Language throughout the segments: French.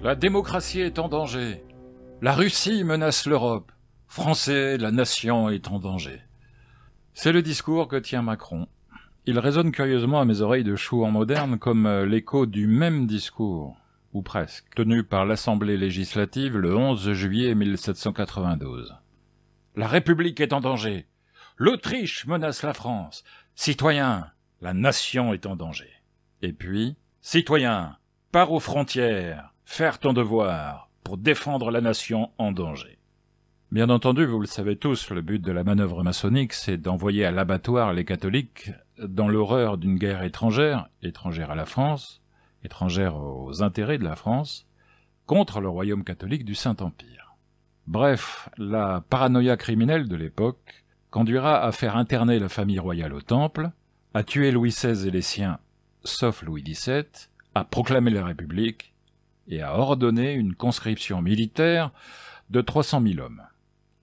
La démocratie est en danger. La Russie menace l'Europe. Français, la nation est en danger. C'est le discours que tient Macron. Il résonne curieusement à mes oreilles de chouan moderne comme l'écho du même discours, ou presque, tenu par l'Assemblée législative le 11 juillet 1792. La République est en danger. L'Autriche menace la France. Citoyens, la nation est en danger. Et puis, citoyens, pars aux frontières, faire ton devoir pour défendre la nation en danger. Bien entendu, vous le savez tous, le but de la manœuvre maçonnique, c'est d'envoyer à l'abattoir les catholiques dans l'horreur d'une guerre étrangère, étrangère à la France, étrangère aux intérêts de la France, contre le royaume catholique du Saint-Empire. Bref, la paranoïa criminelle de l'époque conduira à faire interner la famille royale au Temple, à tuer Louis XVI et les siens, sauf Louis XVII, à proclamer la République et à ordonner une conscription militaire de 300 000 hommes.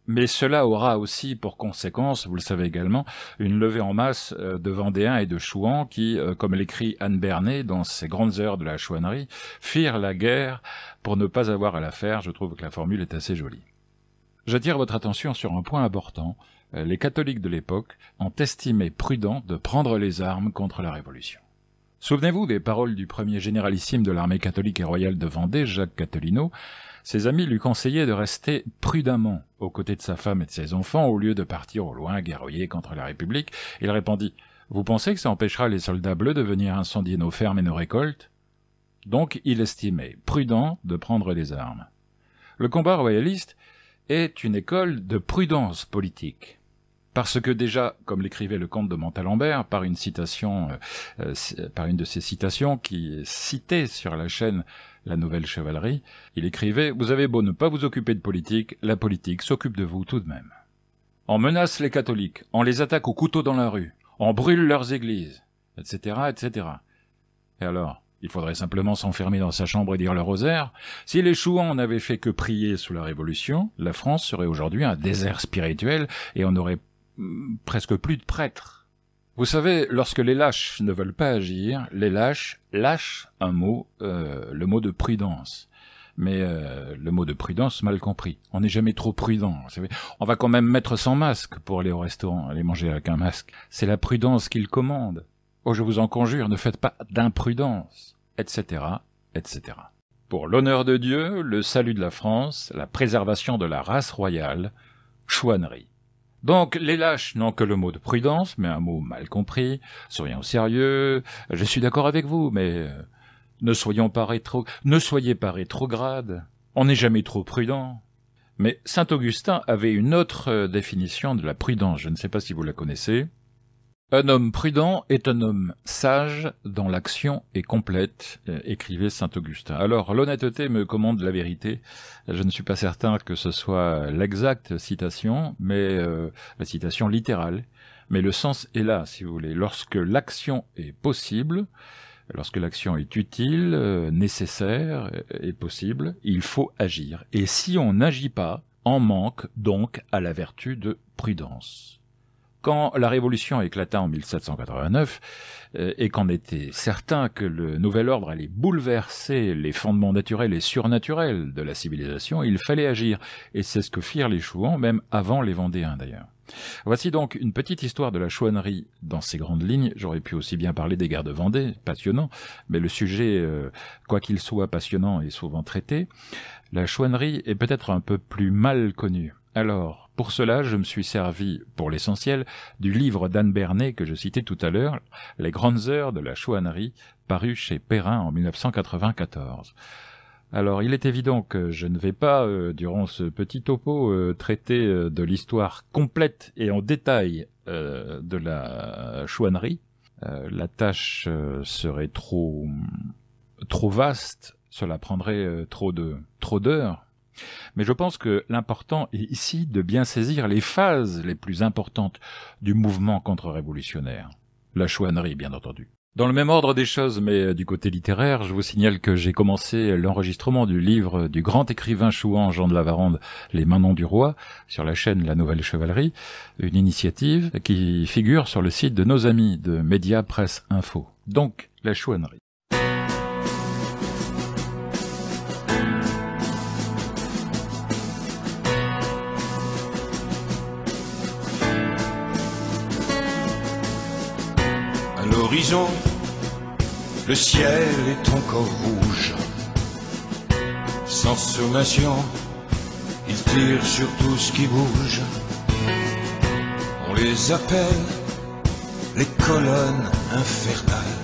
Mais cela aura aussi pour conséquence, vous le savez également, une levée en masse de Vendéens et de Chouans qui, comme l'écrit Anne Bernet dans ses grandes heures de la chouannerie, firent la guerre pour ne pas avoir à la faire. Je trouve que la formule est assez jolie. J'attire votre attention sur un point important. Les catholiques de l'époque ont estimé prudent de prendre les armes contre la Révolution. Souvenez-vous des paroles du premier généralissime de l'armée catholique et royale de Vendée, Jacques Cathelineau. Ses amis lui conseillaient de rester prudemment aux côtés de sa femme et de ses enfants au lieu de partir au loin guerroyer contre la République. Il répondit « Vous pensez que ça empêchera les soldats bleus de venir incendier nos fermes et nos récoltes ?» Donc il estimait prudent de prendre les armes. Le combat royaliste est une école de prudence politique. Parce que déjà, comme l'écrivait le comte de Montalembert, par une de ses citations qui citait sur la chaîne La Nouvelle Chevalerie, il écrivait « Vous avez beau ne pas vous occuper de politique, la politique s'occupe de vous tout de même. On menace les catholiques, on les attaque au couteau dans la rue, on brûle leurs églises, etc., etc. Et alors, il faudrait simplement s'enfermer dans sa chambre et dire le rosaire. Si les Chouans n'avaient fait que prier sous la Révolution, la France serait aujourd'hui un désert spirituel et on aurait presque plus de prêtres. Vous savez, lorsque les lâches ne veulent pas agir, les lâches lâchent un mot, le mot de prudence. Mais le mot de prudence mal compris. On n'est jamais trop prudent. Vous savez, on va quand même mettre son masque pour aller au restaurant, aller manger avec un masque. C'est la prudence qu'il commande. Oh, je vous en conjure, ne faites pas d'imprudence, etc., etc. Pour l'honneur de Dieu, le salut de la France, la préservation de la race royale, chouannerie. Donc, les lâches n'ont que le mot de prudence, mais un mot mal compris. Soyons sérieux, je suis d'accord avec vous, mais ne soyez pas rétrograde. On n'est jamais trop prudent. Mais saint Augustin avait une autre définition de la prudence, je ne sais pas si vous la connaissez. Un homme prudent est un homme sage dont l'action est complète, écrivait saint Augustin. Alors, l'honnêteté me commande la vérité. Je ne suis pas certain que ce soit l'exacte citation, mais la citation littérale. Mais le sens est là, si vous voulez. Lorsque l'action est possible, lorsque l'action est utile, nécessaire et possible, il faut agir. Et si on n'agit pas, on manque donc à la vertu de prudence. Quand la Révolution éclata en 1789, et qu'on était certain que le nouvel ordre allait bouleverser les fondements naturels et surnaturels de la civilisation, il fallait agir, et c'est ce que firent les Chouans, même avant les Vendéens d'ailleurs. Voici donc une petite histoire de la chouannerie dans ses grandes lignes. J'aurais pu aussi bien parler des guerres de Vendée, passionnant, mais le sujet, quoi qu'il soit passionnant, est souvent traité. La chouannerie est peut-être un peu plus mal connue. Alors, pour cela, je me suis servi, pour l'essentiel, du livre d'Anne Bernet que je citais tout à l'heure, Les grandes heures de la chouannerie, paru chez Perrin en 1994. Alors, il est évident que je ne vais pas, durant ce petit topo, traiter de l'histoire complète et en détail de la chouannerie. La tâche serait trop vaste, cela prendrait trop d'heures. Mais je pense que l'important est ici de bien saisir les phases les plus importantes du mouvement contre-révolutionnaire. La chouannerie, bien entendu. Dans le même ordre des choses, mais du côté littéraire, je vous signale que j'ai commencé l'enregistrement du livre du grand écrivain chouan Jean de la Varande, Les Manants du Roi, sur la chaîne La Nouvelle Chevalerie, une initiative qui figure sur le site de nos amis de Média Presse Info. Donc, la chouannerie. l'horizon, le ciel est encore rouge. Sans sommation, ils tirent sur tout ce qui bouge. On les appelle les colonnes infernales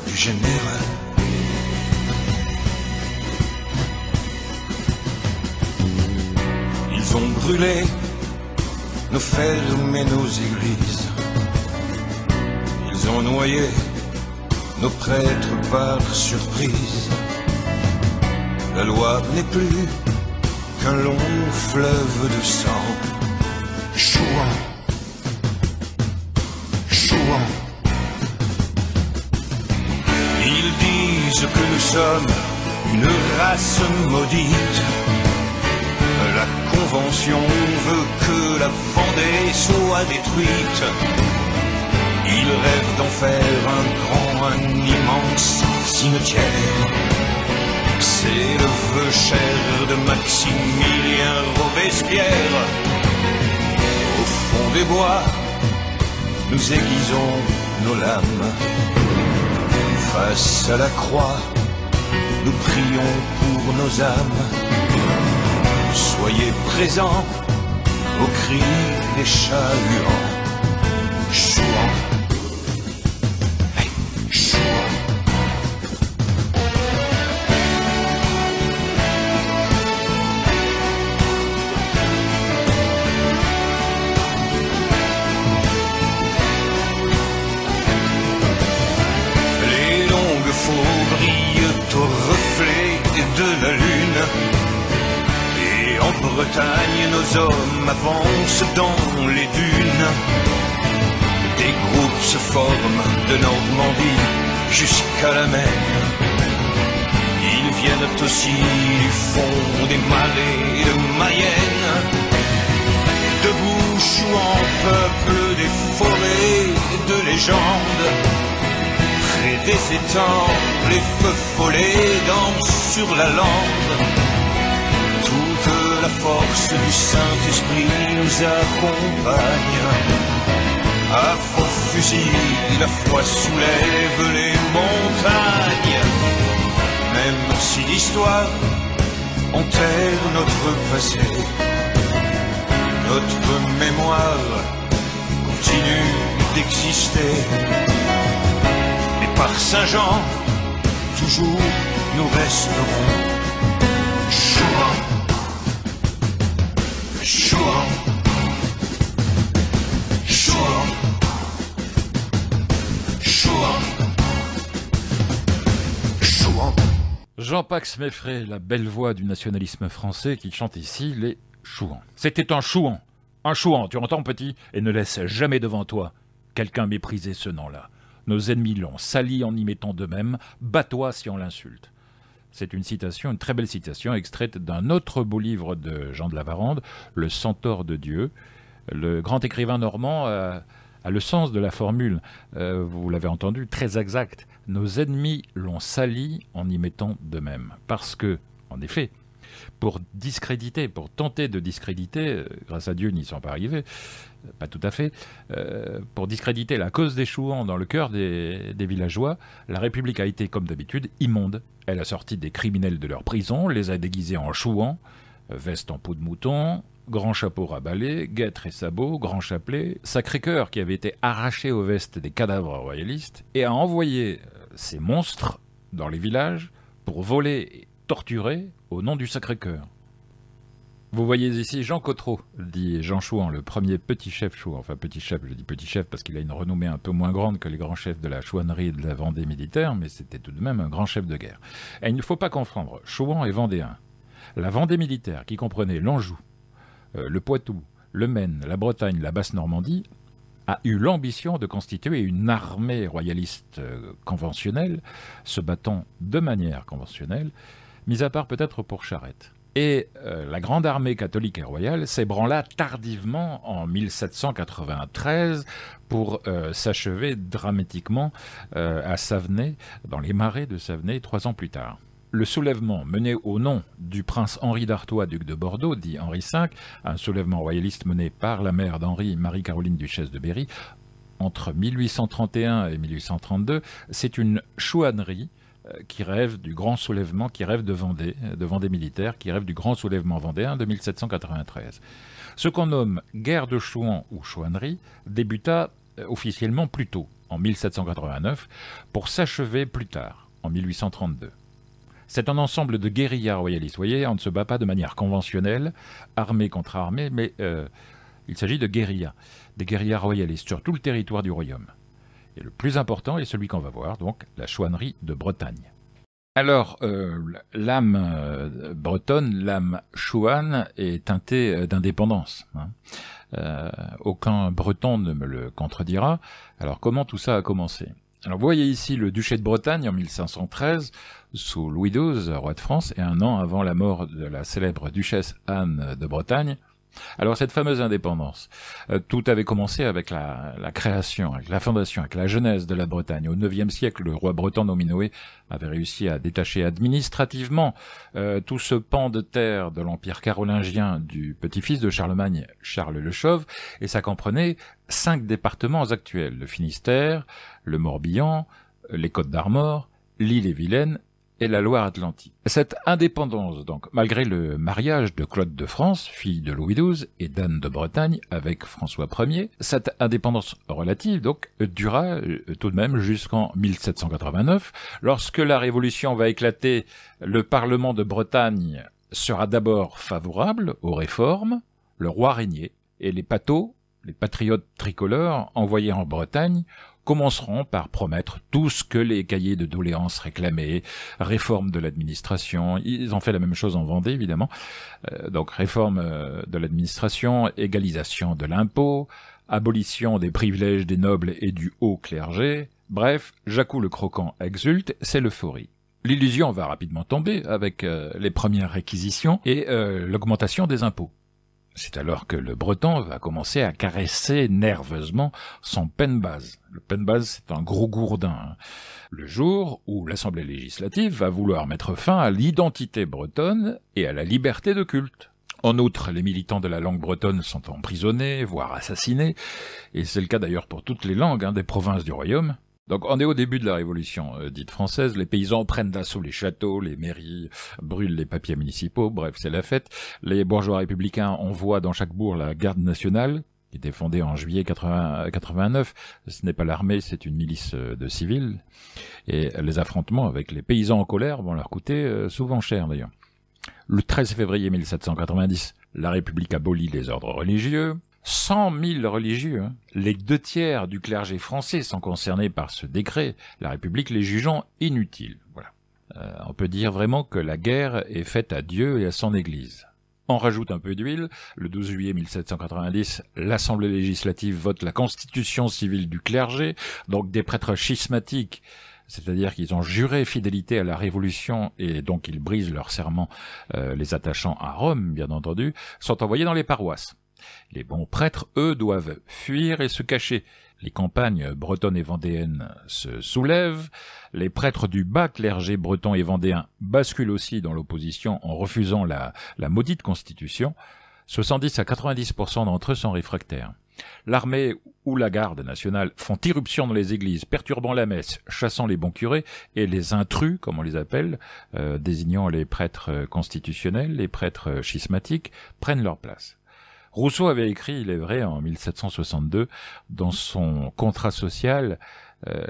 du général. Ils ont brûlé nos fermes et nos églises. Ils ont noyé nos prêtres par surprise. La loi n'est plus qu'un long fleuve de sang. Chouan, Chouan. Ils disent que nous sommes une race maudite. La Convention veut que la Vendée soit détruite. Ils rêvent d'en faire un grand, un immense cimetière. C'est le vœu cher de Maximilien Robespierre. Au fond des bois, nous aiguisons nos lames. Face à la croix, nous prions pour nos âmes. Soyez présents au cri des chats huants. Chouan, hey, chouan. Les longues faux brillent au reflet de la lune. En Bretagne, nos hommes avancent dans les dunes. Des groupes se forment de Normandie jusqu'à la mer. Ils viennent aussi du fond des Marais de Mayenne. Debout, Chouan, peuple des forêts de légende. Près des étangs, les feux follets dansent sur la lande. Toute la force du Saint-Esprit nous accompagne. À faux fusil, la foi soulève les montagnes. Même si l'histoire enterre notre passé, notre mémoire continue d'exister. Et par Saint-Jean, toujours nous resterons Chouan. Chouan, Chouan, Chouan, Chouan. Jean-Pax Meffray, la belle voix du nationalisme français qui chante ici les Chouans. C'était un Chouan, tu entends petit, et ne laisse jamais devant toi quelqu'un mépriser ce nom-là. Nos ennemis l'ont sali en y mettant d'eux-mêmes, bats-toi si on l'insulte. C'est une citation, une très belle citation, extraite d'un autre beau livre de Jean de La Varande, Le Centaure de Dieu. Le grand écrivain normand a le sens de la formule, vous l'avez entendu, très exact. Nos ennemis l'ont sali en y mettant d'eux-mêmes. Parce que, en effet, pour discréditer, pour tenter de discréditer, grâce à Dieu n'y sont pas arrivés, pas tout à fait, pour discréditer la cause des Chouans dans le cœur des villageois, la République a été, comme d'habitude, immonde. Elle a sorti des criminels de leur prison, les a déguisés en Chouans, veste en peau de mouton, grand chapeau rabalé, guêtres et sabots, grand chapelet, Sacré-Cœur qui avait été arraché aux vestes des cadavres royalistes, et a envoyé ces monstres dans les villages pour voler et torturer au nom du Sacré-Cœur. Vous voyez ici Jean Cotreau, dit Jean Chouan, le premier petit chef chouan. Enfin, petit chef, je dis petit chef parce qu'il a une renommée un peu moins grande que les grands chefs de la chouannerie et de la Vendée militaire, mais c'était tout de même un grand chef de guerre. Et il ne faut pas confondre Chouan et Vendéen. La Vendée militaire, qui comprenait l'Anjou, le Poitou, le Maine, la Bretagne, la Basse-Normandie, a eu l'ambition de constituer une armée royaliste conventionnelle, se battant de manière conventionnelle, mis à part peut-être pour Charette. Et la grande armée catholique et royale s'ébranla tardivement en 1793 pour s'achever dramatiquement à Savenay, dans les marais de Savenay, 3 ans plus tard. Le soulèvement mené au nom du prince Henri d'Artois, duc de Bordeaux, dit Henri V, un soulèvement royaliste mené par la mère d'Henri, Marie-Caroline duchesse de Berry, entre 1831 et 1832, c'est une chouannerie qui rêve du grand soulèvement, qui rêve de Vendée militaire, qui rêve du grand soulèvement vendéen de 1793. Ce qu'on nomme guerre de Chouan ou chouannerie débuta officiellement plus tôt, en 1789, pour s'achever plus tard, en 1832. C'est un ensemble de guérillas royalistes. Vous voyez, on ne se bat pas de manière conventionnelle, armée contre armée, mais il s'agit de guérillas, des guérillas royalistes sur tout le territoire du royaume. Et le plus important est celui qu'on va voir, donc la chouannerie de Bretagne. Alors, l'âme bretonne, l'âme chouane, est teintée d'indépendance. Aucun breton ne me le contredira. Alors, comment tout ça a commencé? Alors, vous voyez ici le duché de Bretagne en 1513, sous Louis XII, roi de France, et un an avant la mort de la célèbre duchesse Anne de Bretagne. Alors cette fameuse indépendance, tout avait commencé avec la création, avec la fondation, avec la genèse de la Bretagne. Au IXe siècle, le roi breton Nominoé avait réussi à détacher administrativement tout ce pan de terre de l'empire carolingien du petit-fils de Charlemagne, Charles le Chauve, et ça comprenait 5 départements actuels, le Finistère, le Morbihan, les Côtes-d'Armor, l'Ille-et-Vilaine et la Loire-Atlantique. Cette indépendance, donc, malgré le mariage de Claude de France, fille de Louis XII, et d'Anne de Bretagne avec François Ier, cette indépendance relative, donc, dura tout de même jusqu'en 1789. Lorsque la Révolution va éclater, le Parlement de Bretagne sera d'abord favorable aux réformes, le roi régnait, et les pathos, les patriotes tricolores envoyés en Bretagne, commenceront par promettre tout ce que les cahiers de doléances réclamaient, réforme de l'administration, ils ont fait la même chose en Vendée évidemment, donc réforme de l'administration, égalisation de l'impôt, abolition des privilèges des nobles et du haut clergé, bref, Jacou le Croquant exulte, c'est l'euphorie. L'illusion va rapidement tomber avec les premières réquisitions et l'augmentation des impôts. C'est alors que le breton va commencer à caresser nerveusement son penbase. Le penbase, c'est un gros gourdin. Le jour où l'Assemblée législative va vouloir mettre fin à l'identité bretonne et à la liberté de culte. En outre, les militants de la langue bretonne sont emprisonnés, voire assassinés, et c'est le cas d'ailleurs pour toutes les langues des provinces du royaume. Donc on est au début de la Révolution dite française, les paysans prennent d'assaut les châteaux, les mairies, brûlent les papiers municipaux, bref c'est la fête. Les bourgeois républicains envoient dans chaque bourg la garde nationale, qui était fondée en juillet 89. Ce n'est pas l'armée, c'est une milice de civils. Et les affrontements avec les paysans en colère vont leur coûter souvent cher d'ailleurs. Le 13 février 1790, la République abolit les ordres religieux. 100 000 religieux, les 2/3 du clergé français sont concernés par ce décret, la République les jugeant inutiles. Voilà. On peut dire vraiment que la guerre est faite à Dieu et à son Église. On rajoute un peu d'huile. Le 12 juillet 1790, l'Assemblée législative vote la constitution civile du clergé, donc des prêtres schismatiques, c'est-à-dire qu'ils ont juré fidélité à la Révolution et donc ils brisent leur serment, les attachant à Rome, bien entendu, sont envoyés dans les paroisses. Les bons prêtres, eux, doivent fuir et se cacher. Les campagnes bretonnes et vendéennes se soulèvent. Les prêtres du bas clergé breton et vendéen basculent aussi dans l'opposition en refusant la maudite constitution. 70 à 90% d'entre eux sont réfractaires. L'armée ou la garde nationale font irruption dans les églises, perturbant la messe, chassant les bons curés, et les intrus, comme on les appelle, désignant les prêtres constitutionnels, les prêtres schismatiques, prennent leur place. Rousseau avait écrit, il est vrai, en 1762, dans son Contrat social,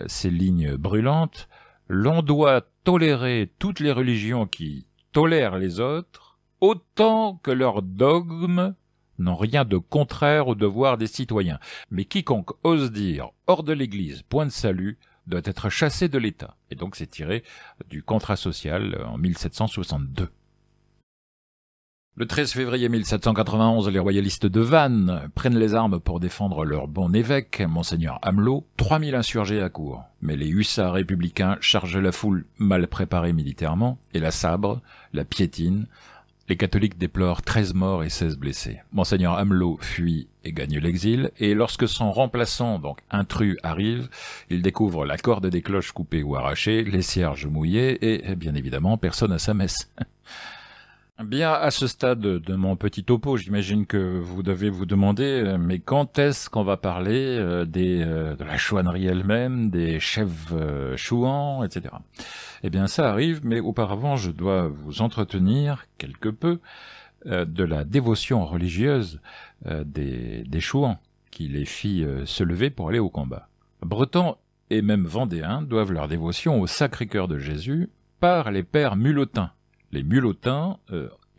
ces lignes brûlantes, « L'on doit tolérer toutes les religions qui tolèrent les autres, autant que leurs dogmes n'ont rien de contraire aux devoirs des citoyens. Mais quiconque ose dire « hors de l'Église, point de salut », doit être chassé de l'État. » Et donc c'est tiré du Contrat social en 1762. Le 13 février 1791, les royalistes de Vannes prennent les armes pour défendre leur bon évêque, Monseigneur Amelot. 3000 insurgés accourent, mais les hussards républicains chargent la foule mal préparée militairement et la sabrent, la piétinent. Les catholiques déplorent 13 morts et 16 blessés. Monseigneur Amelot fuit et gagne l'exil, et lorsque son remplaçant, donc intrus, arrive, il découvre la corde des cloches coupées ou arrachées, les cierges mouillés et, bien évidemment, personne à sa messe. Bien, à ce stade de mon petit topo, j'imagine que vous devez vous demander, mais quand est-ce qu'on va parler de la chouannerie elle-même, des chefs chouans, etc. Eh bien, ça arrive, mais auparavant, je dois vous entretenir quelque peu de la dévotion religieuse des chouans, qui les fit se lever pour aller au combat. Bretons et même Vendéens doivent leur dévotion au Sacré-Cœur de Jésus par les pères Mulotins. Les Mulotins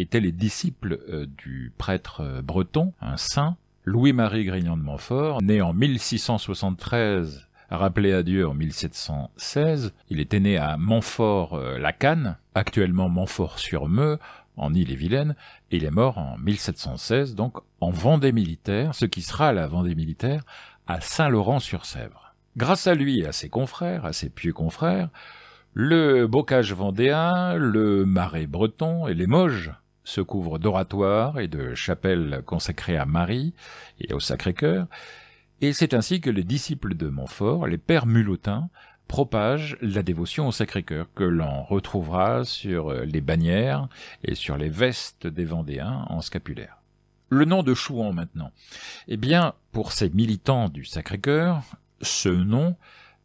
étaient les disciples du prêtre breton, un saint, Louis-Marie Grignon de Montfort, né en 1673, rappelé à Dieu en 1716. Il était né à Montfort-la-Canne, actuellement Montfort-sur-Meux, en Ille-et-Vilaine, et il est mort en 1716, donc en Vendée militaire, ce qui sera la Vendée militaire, à Saint-Laurent-sur-Sèvre. Grâce à lui et à ses confrères, à ses pieux confrères, le bocage vendéen, le marais breton et les Mauges se couvrent d'oratoires et de chapelles consacrées à Marie et au Sacré-Cœur, et c'est ainsi que les disciples de Montfort, les pères Mulotins, propagent la dévotion au Sacré-Cœur, que l'on retrouvera sur les bannières et sur les vestes des Vendéens en scapulaire. Le nom de Chouan maintenant. Eh bien, pour ces militants du Sacré-Cœur, ce nom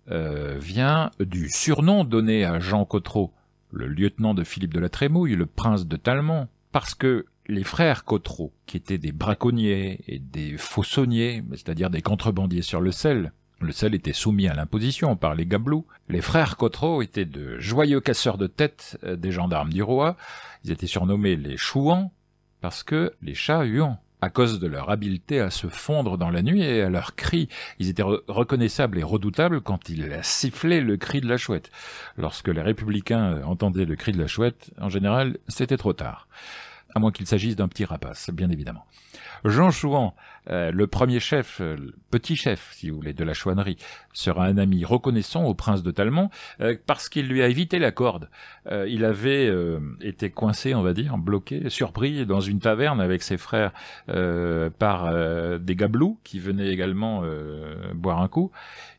vient du surnom donné à Jean Cottereau, le lieutenant de Philippe de la Trémouille, le prince de Talmont, parce que les frères Cottereau, qui étaient des braconniers et des faussonniers, c'est-à-dire des contrebandiers sur le sel était soumis à l'imposition par les gabelous, les frères Cottereau étaient de joyeux casseurs de tête des gendarmes du roi, ils étaient surnommés les Chouans, parce que les chats huants, à cause de leur habileté à se fondre dans la nuit et à leurs cris. Ils étaient reconnaissables et redoutables quand ils sifflaient le cri de la chouette. Lorsque les républicains entendaient le cri de la chouette, en général, c'était trop tard. À moins qu'il s'agisse d'un petit rapace, bien évidemment. Jean Chouan, le premier chef, le petit chef, si vous voulez, de la chouannerie, sera un ami reconnaissant au prince de Talmont, parce qu'il lui a évité la corde. Il avait été coincé, on va dire, bloqué, surpris dans une taverne avec ses frères par des gabelous qui venaient également boire un coup.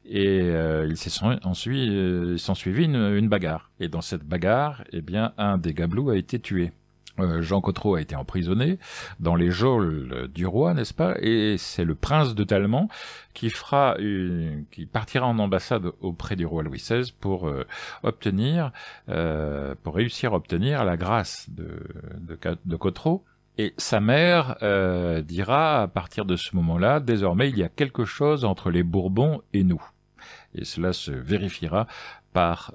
Et il s'ensuivit une bagarre. Et dans cette bagarre, eh bien, un des gabelous a été tué. Jean Cottereau a été emprisonné dans les geôles du roi, n'est-ce pas? Et c'est le prince de Talmont qui partira en ambassade auprès du roi Louis XVI pour réussir à obtenir la grâce de Cottereau. Et sa mère dira à partir de ce moment-là, désormais il y a quelque chose entre les Bourbons et nous. Et cela se vérifiera par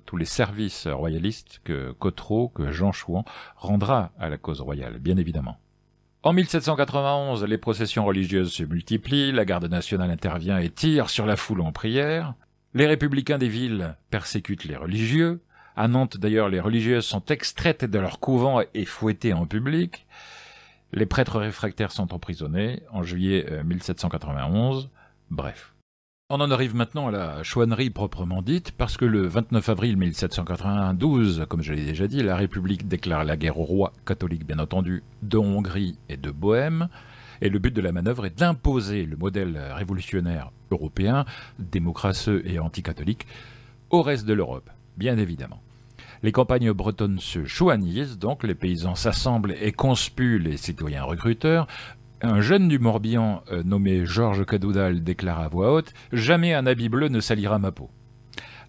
tous les services royalistes que Cottereau, que Jean Chouan rendra à la cause royale, bien évidemment. En 1791, les processions religieuses se multiplient, la garde nationale intervient et tire sur la foule en prière. Les républicains des villes persécutent les religieux. À Nantes, d'ailleurs, les religieuses sont extraites de leur couvent et fouettées en public. Les prêtres réfractaires sont emprisonnés en juillet 1791. Bref. On en arrive maintenant à la chouannerie proprement dite, parce que le 29 avril 1792, comme je l'ai déjà dit, la République déclare la guerre aux rois catholiques, bien entendu, de Hongrie et de Bohême, et le but de la manœuvre est d'imposer le modèle révolutionnaire européen, démocratie et anticatholique, au reste de l'Europe, bien évidemment. Les campagnes bretonnes se chouannisent, donc les paysans s'assemblent et conspuent les citoyens recruteurs. Un jeune du Morbihan nommé Georges Cadoudal déclare à voix haute « Jamais un habit bleu ne salira ma peau ».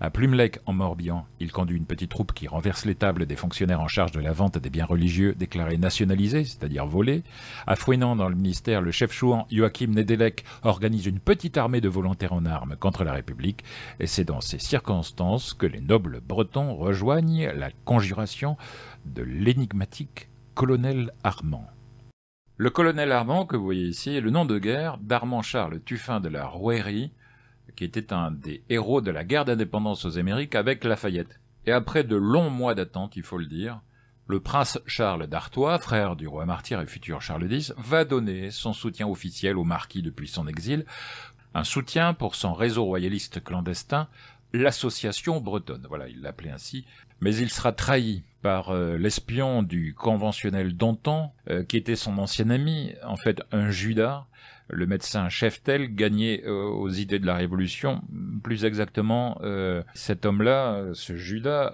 À Plumelec, en Morbihan, il conduit une petite troupe qui renverse les tables des fonctionnaires en charge de la vente des biens religieux déclarés nationalisés, c'est-à-dire volés. À Fouesnant, dans le ministère, le chef chouan Joachim Nedelec organise une petite armée de volontaires en armes contre la République, et c'est dans ces circonstances que les nobles bretons rejoignent la conjuration de l'énigmatique colonel Armand. Le colonel Armand, que vous voyez ici, est le nom de guerre d'Armand-Charles Tuffin de la Rouërie, qui était un des héros de la guerre d'indépendance aux Amériques avec Lafayette. Et après de longs mois d'attente, il faut le dire, le prince Charles d'Artois, frère du roi martyr et futur Charles X, va donner son soutien officiel au marquis depuis son exil, un soutien pour son réseau royaliste clandestin, l'Association bretonne. Voilà, il l'appelait ainsi. Mais il sera trahi par l'espion du conventionnel Danton, qui était son ancien ami, en fait un Judas, le médecin Cheftel, gagné aux idées de la Révolution. Plus exactement, cet homme-là, ce Judas,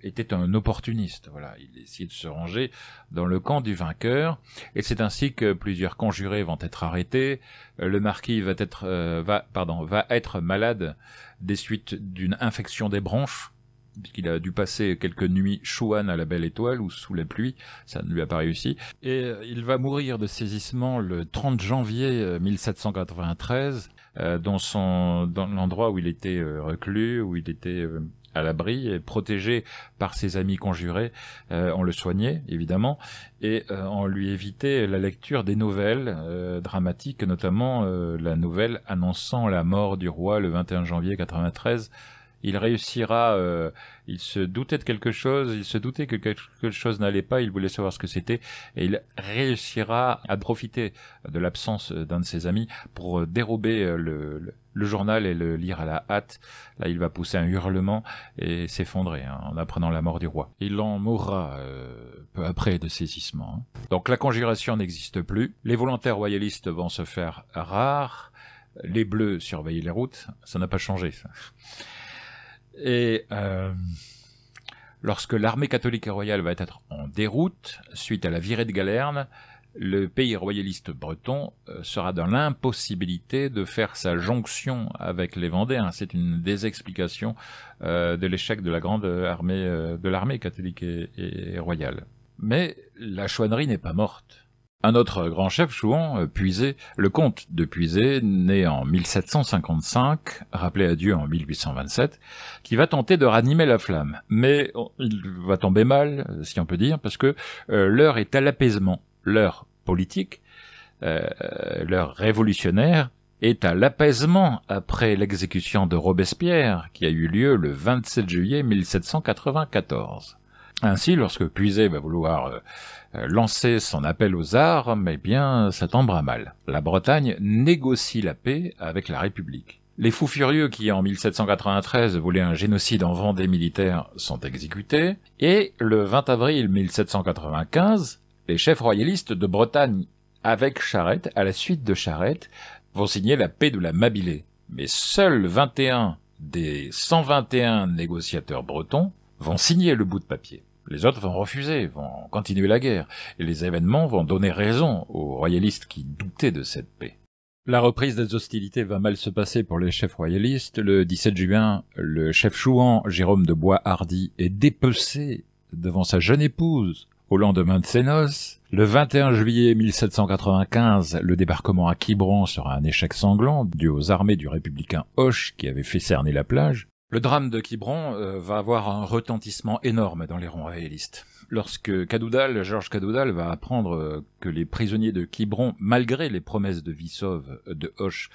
était un opportuniste. Voilà, il essayait de se ranger dans le camp du vainqueur, et c'est ainsi que plusieurs conjurés vont être arrêtés. Le marquis va être malade des suites d'une infection des bronches, puisqu'il a dû passer quelques nuits chouanes à la belle étoile ou sous la pluie, ça ne lui a pas réussi. Et il va mourir de saisissement le 30 janvier 1793, dans l'endroit où il était reclus, où il était à l'abri et protégé par ses amis conjurés. On le soignait, évidemment, et on lui évitait la lecture des nouvelles dramatiques, notamment la nouvelle annonçant la mort du roi le 21 janvier 93. Il réussira, il se doutait de quelque chose, il se doutait que quelque chose n'allait pas, il voulait savoir ce que c'était, et il réussira à profiter de l'absence d'un de ses amis pour dérober le journal et le lire à la hâte. Là, il va pousser un hurlement et s'effondrer en apprenant la mort du roi. Il en mourra peu après de saisissement. Donc la conjuration n'existe plus, les volontaires royalistes vont se faire rares, les bleus surveillent les routes, ça n'a pas changé, ça. Et lorsque l'armée catholique et royale va être en déroute, suite à la virée de Galerne, le pays royaliste breton sera dans l'impossibilité de faire sa jonction avec les Vendéens. C'est une des explications de l'échec de la grande armée, de l'armée catholique et royale. Mais la chouannerie n'est pas morte. Un autre grand chef chouan, Puiset, le comte de Puiset, né en 1755, rappelé à Dieu en 1827, qui va tenter de ranimer la flamme. Mais il va tomber mal, si on peut dire, parce que l'heure est à l'apaisement. L'heure politique, l'heure révolutionnaire, est à l'apaisement après l'exécution de Robespierre, qui a eu lieu le 27 juillet 1794. Ainsi, lorsque Puiset va vouloir lancer son appel aux armes, eh bien, ça tombera mal. La Bretagne négocie la paix avec la République. Les fous furieux qui, en 1793, voulaient un génocide en Vendée militaire sont exécutés, et le 20 avril 1795, les chefs royalistes de Bretagne, avec Charette, à la suite de Charette, vont signer la paix de la Mabilée. Mais seuls 21 des 121 négociateurs bretons vont signer le bout de papier. Les autres vont refuser, vont continuer la guerre, et les événements vont donner raison aux royalistes qui doutaient de cette paix. La reprise des hostilités va mal se passer pour les chefs royalistes. Le 17 juin, le chef chouan Jérôme de Bois-Hardy est dépecé devant sa jeune épouse au lendemain de ses noces. Le 21 juillet 1795, le débarquement à Quiberon sera un échec sanglant dû aux armées du républicain Hoche qui avait fait cerner la plage. Le drame de Quiberon va avoir un retentissement énorme dans les rangs royalistes. Lorsque Georges Cadoudal va apprendre que les prisonniers de Quiberon, malgré les promesses de vie sauve de Hoche,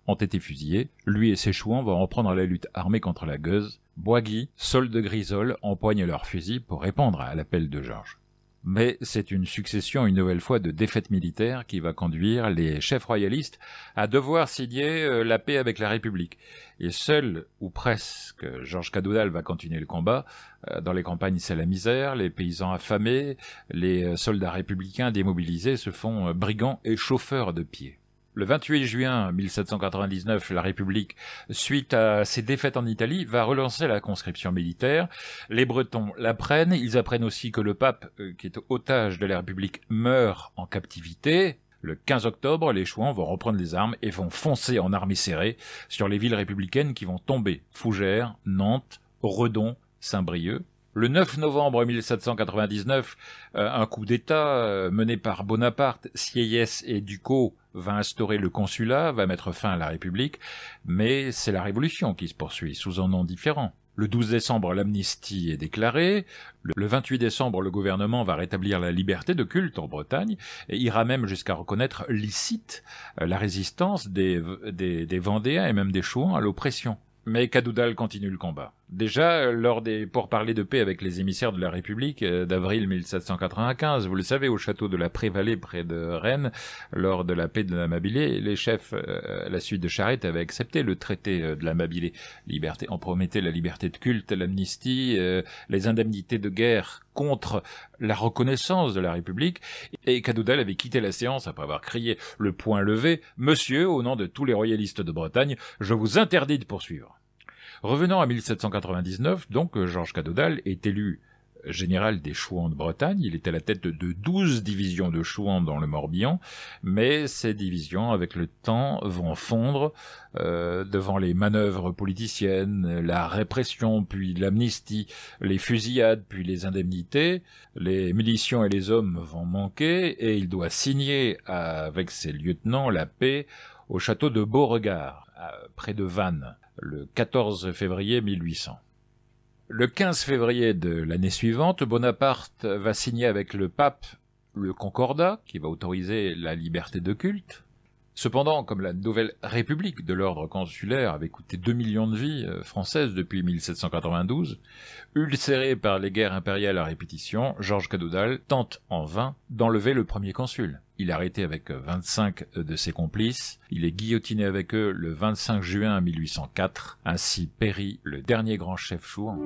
ont été fusillés, lui et ses chouans vont reprendre la lutte armée contre la gueuse. Boisguy, Saul de Grisol empoignent leurs fusils pour répondre à l'appel de Georges. Mais c'est une succession, une nouvelle fois, de défaites militaires qui va conduire les chefs royalistes à devoir signer la paix avec la République. Et seul, ou presque, Georges Cadoudal va continuer le combat. Dans les campagnes, c'est la misère, les paysans affamés, les soldats républicains démobilisés se font brigands et chauffeurs de pied. Le 28 juin 1799, la République, suite à ses défaites en Italie, va relancer la conscription militaire. Les Bretons l'apprennent, ils apprennent aussi que le pape, qui est otage de la République, meurt en captivité. Le 15 octobre, les Chouans vont reprendre les armes et vont foncer en armée serrée sur les villes républicaines qui vont tomber: Fougères, Nantes, Redon, Saint-Brieuc. Le 9 novembre 1799, un coup d'État mené par Bonaparte, Sieyès et Ducos va instaurer le consulat, va mettre fin à la République, mais c'est la Révolution qui se poursuit sous un nom différent. Le 12 décembre, l'amnistie est déclarée. Le 28 décembre, le gouvernement va rétablir la liberté de culte en Bretagne et ira même jusqu'à reconnaître licite la résistance des Vendéens et même des Chouans à l'oppression. Mais Cadoudal continue le combat. Déjà, lors des pourparlers de paix avec les émissaires de la République d'avril 1795, vous le savez, au château de la Prévalée près de Rennes, lors de la paix de l'Amabilité, les chefs, à la suite de Charette, avaient accepté le traité de l'Amabilité. Liberté, on promettait la liberté de culte, l'amnistie, les indemnités de guerre contre la reconnaissance de la République, et Cadoudal avait quitté la séance après avoir crié le poing levé « Monsieur, au nom de tous les royalistes de Bretagne, je vous interdis de poursuivre ». Revenant à 1799, donc, Georges Cadoudal est élu général des Chouans de Bretagne. Il était à la tête de 12 divisions de Chouans dans le Morbihan, mais ces divisions, avec le temps, vont fondre devant les manœuvres politiciennes, la répression, puis l'amnistie, les fusillades, puis les indemnités. Les munitions et les hommes vont manquer, et il doit signer avec ses lieutenants la paix au château de Beauregard, près de Vannes, le 14 février 1800. Le 15 février de l'année suivante, Bonaparte va signer avec le pape le Concordat, qui va autoriser la liberté de culte. Cependant, comme la nouvelle République de l'ordre consulaire avait coûté 2 millions de vies françaises depuis 1792, ulcéré par les guerres impériales à répétition, Georges Cadoudal tente en vain d'enlever le premier consul. Il est arrêté avec 25 de ses complices, il est guillotiné avec eux le 25 juin 1804, ainsi périt le dernier grand chef chouan.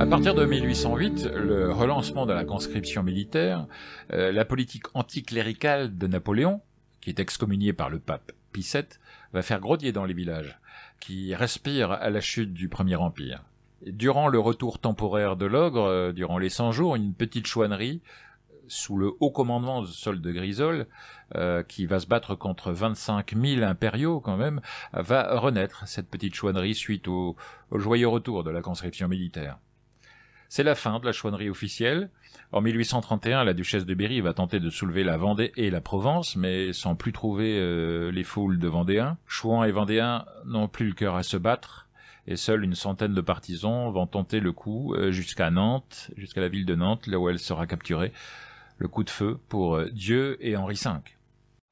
À partir de 1808, le relancement de la conscription militaire, la politique anticléricale de Napoléon, qui est excommunié par le pape Pie VII, va faire grogner dans les villages, qui respirent à la chute du Premier Empire. Durant le retour temporaire de l'ogre, durant les 100 jours, une petite chouannerie, sous le haut commandement de Saul de Grisol, qui va se battre contre 25 000 impériaux quand même, va renaître, cette petite chouannerie, suite au joyeux retour de la conscription militaire. C'est la fin de la chouannerie officielle. En 1831, la duchesse de Berry va tenter de soulever la Vendée et la Provence, mais sans plus trouver les foules de Vendéens. Chouans et Vendéens n'ont plus le cœur à se battre, et seule une centaine de partisans vont tenter le coup jusqu'à Nantes, jusqu'à la ville de Nantes, là où elle sera capturée. Le coup de feu pour Dieu et Henri V.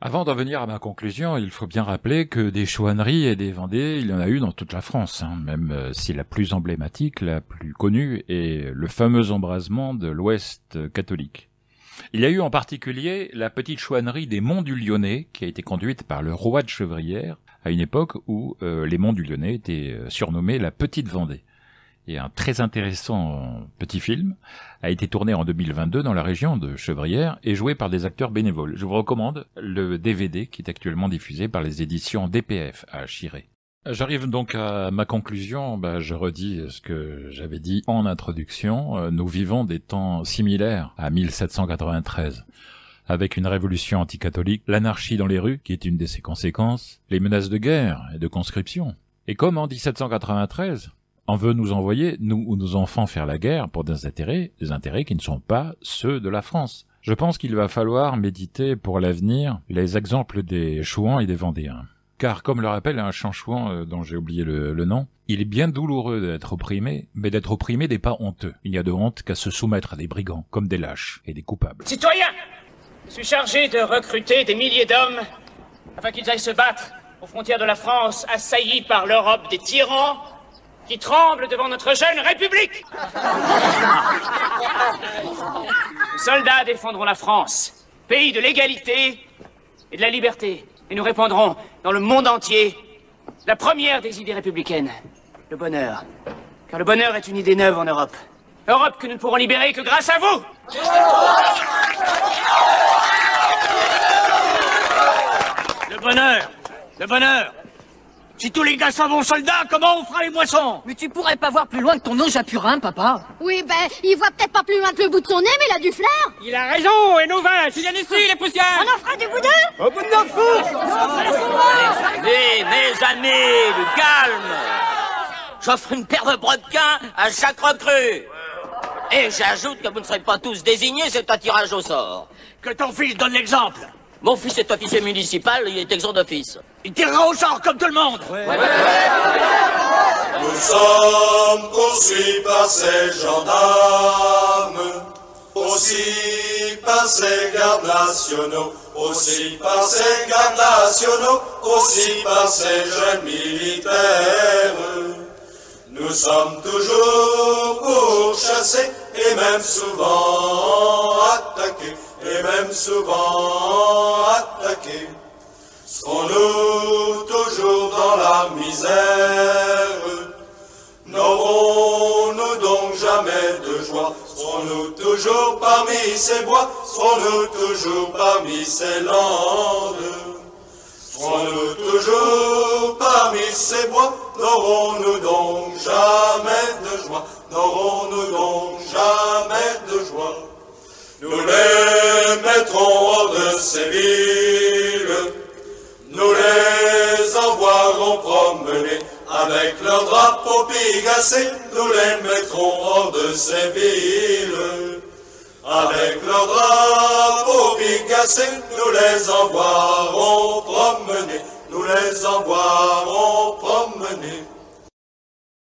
Avant d'en venir à ma conclusion, il faut bien rappeler que des chouanneries et des Vendées, il y en a eu dans toute la France, même si la plus emblématique, la plus connue, est le fameux embrasement de l'Ouest catholique. Il y a eu en particulier la petite chouannerie des Monts du Lyonnais, qui a été conduite par le roi de Chevrières, à une époque où les Monts du Lyonnais étaient surnommés la Petite Vendée. Et un très intéressant petit film a été tourné en 2022 dans la région de Chevrières et joué par des acteurs bénévoles. Je vous recommande le DVD qui est actuellement diffusé par les éditions DPF à Chiré. J'arrive donc à ma conclusion. Je redis ce que j'avais dit en introduction. Nous vivons des temps similaires à 1793. Avec une révolution anticatholique, l'anarchie dans les rues, qui est une de ses conséquences, les menaces de guerre et de conscription. Et comme en 1793, on veut nous envoyer, nous ou nos enfants, faire la guerre pour des intérêts qui ne sont pas ceux de la France. Je pense qu'il va falloir méditer pour l'avenir les exemples des Chouans et des Vendéens. Car, comme le rappelle un chant-chouan dont j'ai oublié le nom, il est bien douloureux d'être opprimé, mais d'être opprimé n'est pas honteux. Il n'y a de honte qu'à se soumettre à des brigands, comme des lâches et des coupables. Citoyens, je suis chargé de recruter des milliers d'hommes afin qu'ils aillent se battre aux frontières de la France, assaillis par l'Europe des tyrans qui tremblent devant notre jeune République. Les soldats défendront la France, pays de l'égalité et de la liberté. Et nous répandrons dans le monde entier la première des idées républicaines, le bonheur. Car le bonheur est une idée neuve en Europe. Europe que nous ne pourrons libérer que grâce à vous. Le bonheur. Si tous les gars s'en vont soldats, comment on fera les moissons? Mais tu pourrais pas voir plus loin que ton nose à purin, papa. Oui, il voit peut-être pas plus loin que le bout de son nez, mais il a du flair. Il a raison, et nos vaches. Il viennent ici, les poussières. On en fera du boudin. Au bout de nos fous. Mes amis, du calme. J'offre une paire de brodequins à chaque recrue. Et j'ajoute que vous ne serez pas tous désignés, c'est un tirage au sort. Que ton fils donne l'exemple. Mon fils est officier municipal, il est exempt d'office. Il tirera au sort comme tout le monde. Nous sommes poursuivis par ces gendarmes, aussi par ces gardes nationaux, aussi par ces gardes nationaux, aussi par ces jeunes militaires. Nous sommes toujours pourchassés et même souvent attaqués, et même souvent attaqués. Serons-nous toujours dans la misère? N'aurons-nous donc jamais de joie? Serons-nous toujours parmi ces bois? Serons-nous toujours parmi ces landes? Serons-nous toujours parmi ces bois? N'aurons-nous donc jamais de joie? N'aurons-nous donc jamais de joie? Nous les mettrons hors de ces villes, nous les envoierons promener avec leurs drapeaux pigacés, nous les mettrons hors de ces villes. Avec leurs drapeaux pigacés, nous les envoierons promener, nous les envoierons